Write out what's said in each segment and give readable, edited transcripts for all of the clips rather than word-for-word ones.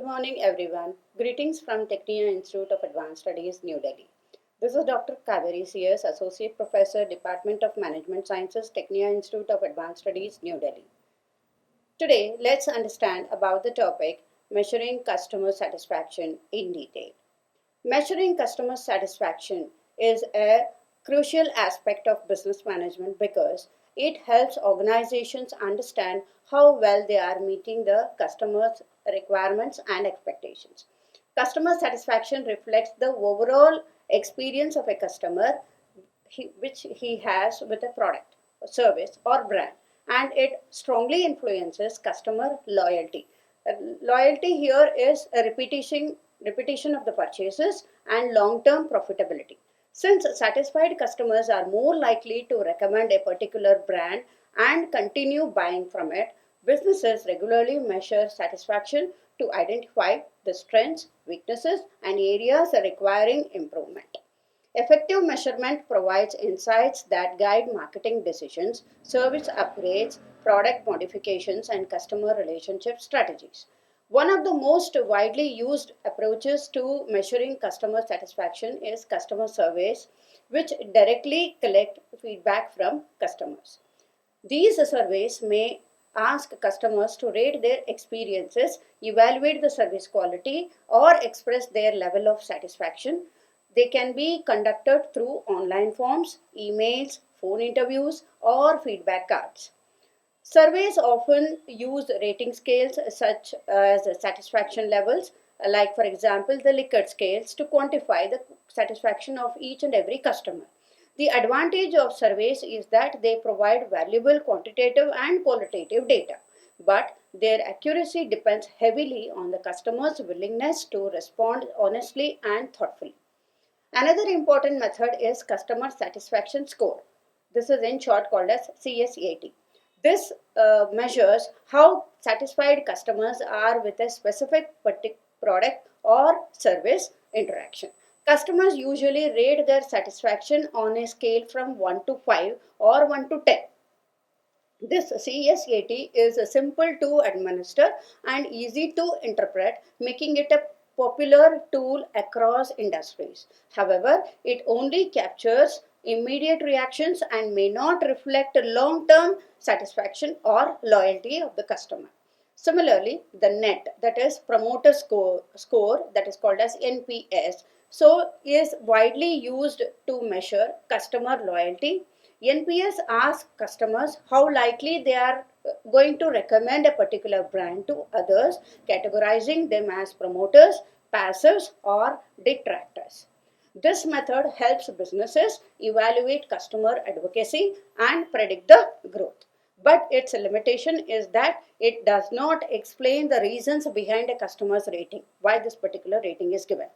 morning, everyone. Greetings from Tecnia Institute of Advanced Studies, New Delhi. This is Dr. Kaveri C, Associate Professor, Department of Management Sciences, Tecnia Institute of Advanced Studies, New Delhi. Today, let's understand about the topic measuring customer satisfaction in detail. Measuring customer satisfaction is a crucial aspect of business management because it helps organizations understand how well they are meeting the customer's requirements and expectations. Customer satisfaction reflects the overall experience of a customer which he has with a product, service, or brand, and it strongly influences customer loyalty. Loyalty here is a repetition of the purchases and long-term profitability. Since satisfied customers are more likely to recommend a particular brand and continue buying from it, businesses regularly measure satisfaction to identify the strengths, weaknesses, and areas requiring improvement. Effective measurement provides insights that guide marketing decisions, service upgrades, product modifications, and customer relationship strategies. One of the most widely used approaches to measuring customer satisfaction is customer surveys, which directly collect feedback from customers. These surveys may ask customers to rate their experiences, evaluate the service quality, or express their level of satisfaction. They can be conducted through online forms, emails, phone interviews, or feedback cards. Surveys often use rating scales such as satisfaction levels, like for example the Likert scales, to quantify the satisfaction of each and every customer. The advantage of surveys is that they provide valuable quantitative and qualitative data, but their accuracy depends heavily on the customer's willingness to respond honestly and thoughtfully. Another important method is customer satisfaction score. This is in short called as CSAT. This measures how satisfied customers are with a specific product or service interaction. Customers usually rate their satisfaction on a scale from 1 to 5 or 1 to 10. This CSAT is simple to administer and easy to interpret, making it a popular tool across industries. However, it only captures immediate reactions and may not reflect long-term satisfaction or loyalty of the customer. Similarly, the net, that is promoter score that is called as NPS, so is widely used to measure customer loyalty. NPS asks customers how likely they are going to recommend a particular brand to others, categorizing them as promoters, passives, or detractors. This method helps businesses evaluate customer advocacy and predict the growth. But its limitation is that it does not explain the reasons behind a customer's rating, why this particular rating is given.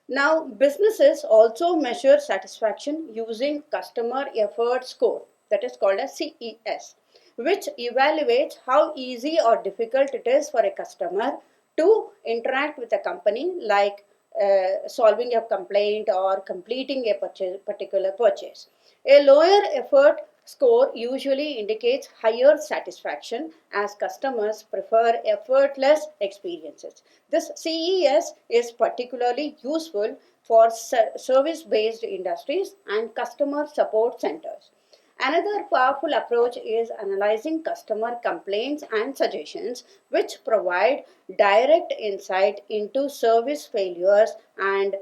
Now, businesses also measure satisfaction using customer effort score, that is called as CES, which evaluates how easy or difficult it is for a customer to interact with a company, like solving a complaint or completing a particular purchase. A lower effort score usually indicates higher satisfaction as customers prefer effortless experiences. This CES is particularly useful for service-based industries and customer support centers. Another powerful approach is analyzing customer complaints and suggestions, which provide direct insight into service failures and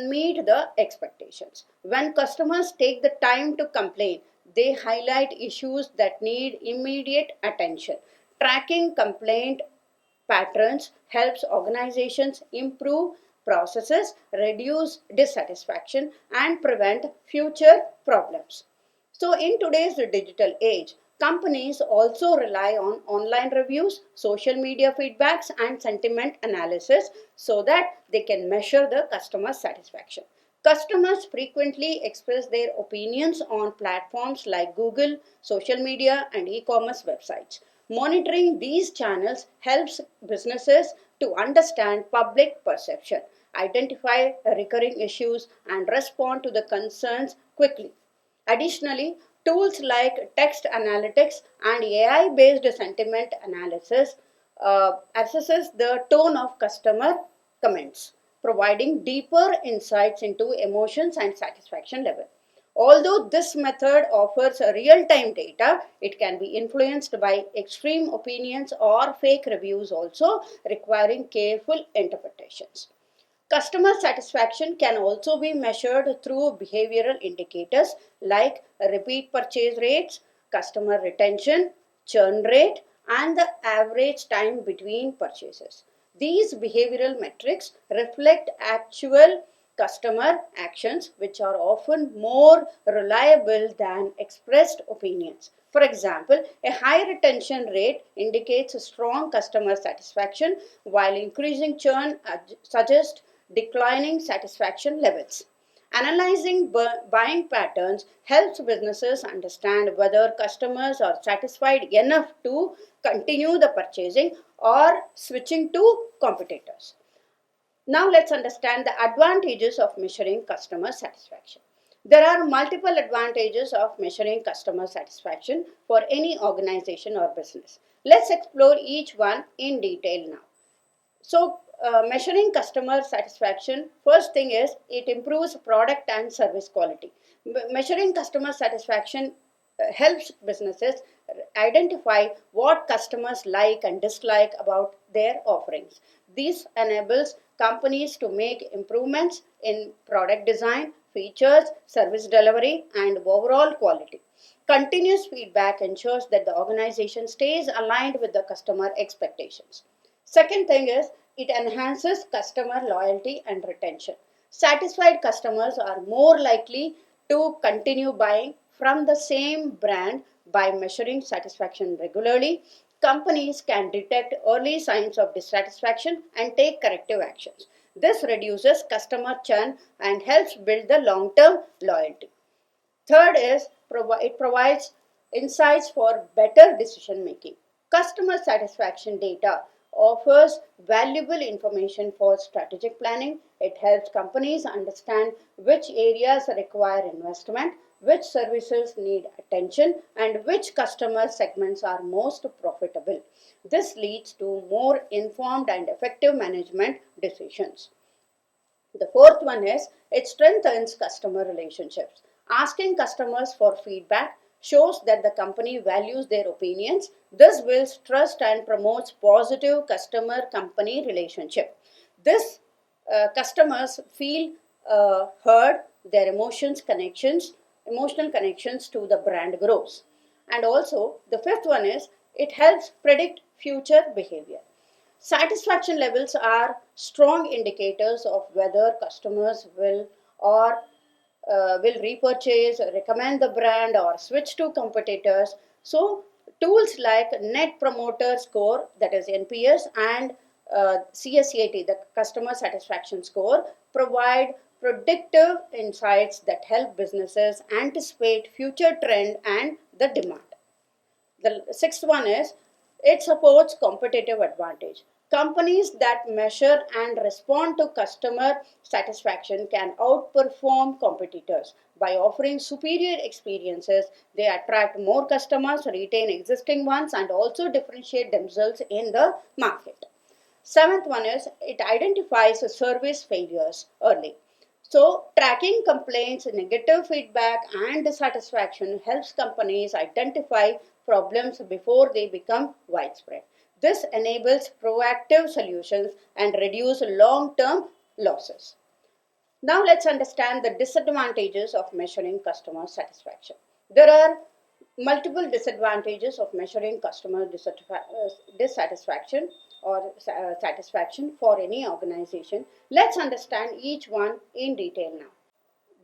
meet the expectations. When customers take the time to complain, they highlight issues that need immediate attention. Tracking complaint patterns helps organizations improve processes, reduce dissatisfaction, and prevent future problems. So, in today's digital age, companies also rely on online reviews, social media feedbacks, and sentiment analysis so that they can measure the customer satisfaction. Customers frequently express their opinions on platforms like Google, social media, and e commerce websites. Monitoring these channels helps businesses to understand public perception, identify recurring issues, and respond to the concerns quickly. Additionally, tools like text analytics and AI based sentiment analysis assesses the tone of customer comments, providing deeper insights into emotions and satisfaction level. Although this method offers real-time data, it can be influenced by extreme opinions or fake reviews also, requiring careful interpretations. Customer satisfaction can also be measured through behavioral indicators like repeat purchase rates, customer retention, churn rate, and the average time between purchases. These behavioral metrics reflect actual customer actions, which are often more reliable than expressed opinions. For example, a high retention rate indicates a strong customer satisfaction, while increasing churn suggests declining satisfaction levels. Analyzing buying patterns helps businesses understand whether customers are satisfied enough to continue the purchasing or switching to competitors. Now let's understand the advantages of measuring customer satisfaction. There are multiple advantages of measuring customer satisfaction for any organization or business. Let's explore each one in detail now. So, measuring customer satisfaction, first thing is it improves product and service quality. Measuring customer satisfaction helps businesses identify what customers like and dislike about their offerings. This enables companies to make improvements in product design, features, service delivery, and overall quality. Continuous feedback ensures that the organization stays aligned with the customer expectations. Second thing is it enhances customer loyalty and retention. Satisfied customers are more likely to continue buying from the same brand. By measuring satisfaction regularly, companies can detect early signs of dissatisfaction and take corrective actions. This reduces customer churn and helps build the long-term loyalty. Third is it provides insights for better decision making. Customer satisfaction data offers valuable information for strategic planning. It helps companies understand which areas require investment, which services need attention, and which customer segments are most profitable. This leads to more informed and effective management decisions. The fourth one is it strengthens customer relationships. Asking customers for feedback shows that the company values their opinions. This builds trust and promotes positive customer company relationship. This customers feel heard, their emotional connections to the brand grows. And also the fifth one is it helps predict future behavior. Satisfaction levels are strong indicators of whether customers will repurchase, recommend the brand, or switch to competitors. So, tools like Net Promoter Score, that is NPS, and CSAT, the Customer Satisfaction Score, provide predictive insights that help businesses anticipate future trend and the demand. The sixth one is it supports competitive advantage. Companies that measure and respond to customer satisfaction can outperform competitors. By offering superior experiences, they attract more customers, retain existing ones, and also differentiate themselves in the market. Seventh one is it identifies service failures early. So, tracking complaints, negative feedback, and dissatisfaction helps companies identify problems before they become widespread. This enables proactive solutions and reduce long-term losses. Now let's understand the disadvantages of measuring customer satisfaction. There are multiple disadvantages of measuring customer dissatisfaction or satisfaction for any organization. Let's understand each one in detail now.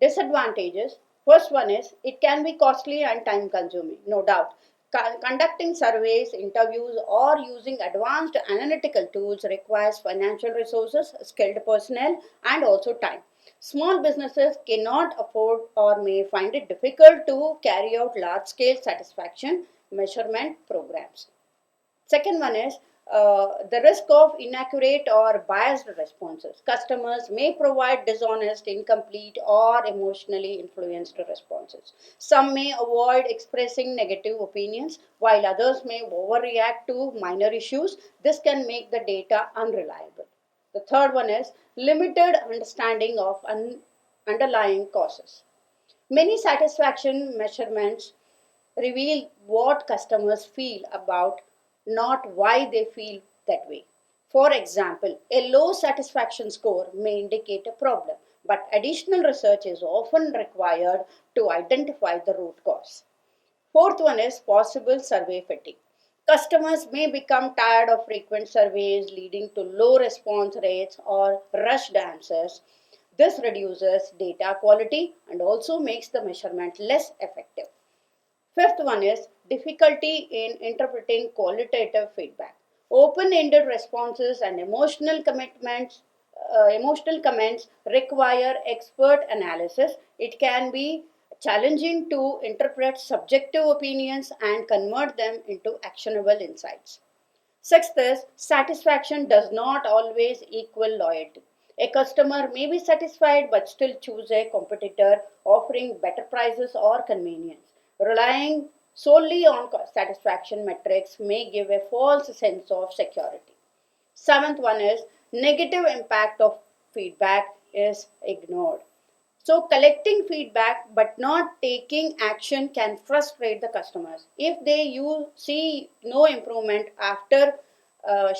Disadvantages. First one is it can be costly and time consuming, no doubt. Conducting surveys, interviews, or using advanced analytical tools requires financial resources, skilled personnel, and also time. Small businesses cannot afford or may find it difficult to carry out large scale satisfaction measurement programs. Second one is the risk of inaccurate or biased responses. Customers may provide dishonest, incomplete, or emotionally influenced responses. Some may avoid expressing negative opinions, while others may overreact to minor issues. This can make the data unreliable. The third one is limited understanding of underlying causes. Many satisfaction measurements reveal what customers feel about, not why they feel that way. For example, a low satisfaction score may indicate a problem, but additional research is often required to identify the root cause. Fourth one is possible survey fatigue. Customers may become tired of frequent surveys, leading to low response rates or rushed answers. This reduces data quality and also makes the measurement less effective. Fifth one is difficulty in interpreting qualitative feedback. Open-ended responses and emotional comments require expert analysis. It can be challenging to interpret subjective opinions and convert them into actionable insights. Sixth is satisfaction does not always equal loyalty. A customer may be satisfied but still choose a competitor offering better prices or convenience. Relying solely on satisfaction metrics may give a false sense of security. Seventh one is negative impact of feedback is ignored. So collecting feedback but not taking action can frustrate the customers. If they you see no improvement after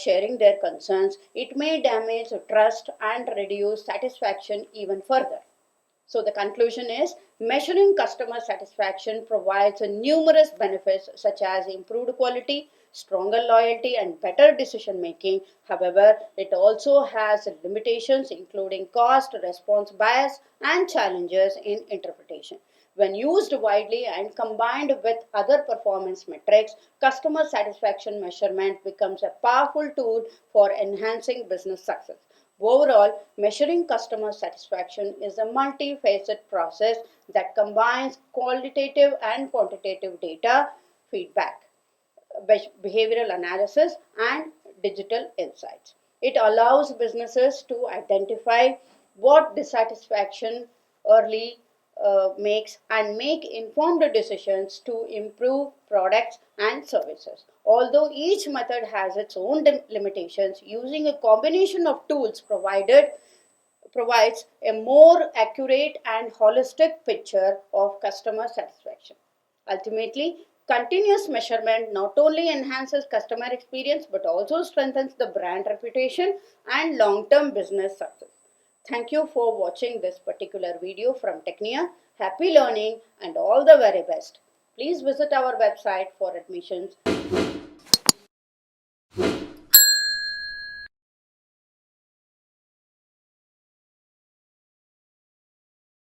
sharing their concerns, it may damage trust and reduce satisfaction even further. So the conclusion is measuring customer satisfaction provides numerous benefits such as improved quality, stronger loyalty, and better decision making. However, it also has limitations including cost, response bias, and challenges in interpretation. When used widely and combined with other performance metrics, customer satisfaction measurement becomes a powerful tool for enhancing business success. Overall, measuring customer satisfaction is a multifaceted process that combines qualitative and quantitative data, feedback, behavioral analysis, and digital insights. It allows businesses to identify what dissatisfaction early makes and make informed decisions to improve products and services. Although each method has its own limitations, using a combination of tools provides a more accurate and holistic picture of customer satisfaction. Ultimately, continuous measurement not only enhances customer experience but also strengthens the brand reputation and long term business success. Thank you for watching this particular video from Tecnia. Happy learning and all the very best. Please visit our website for admissions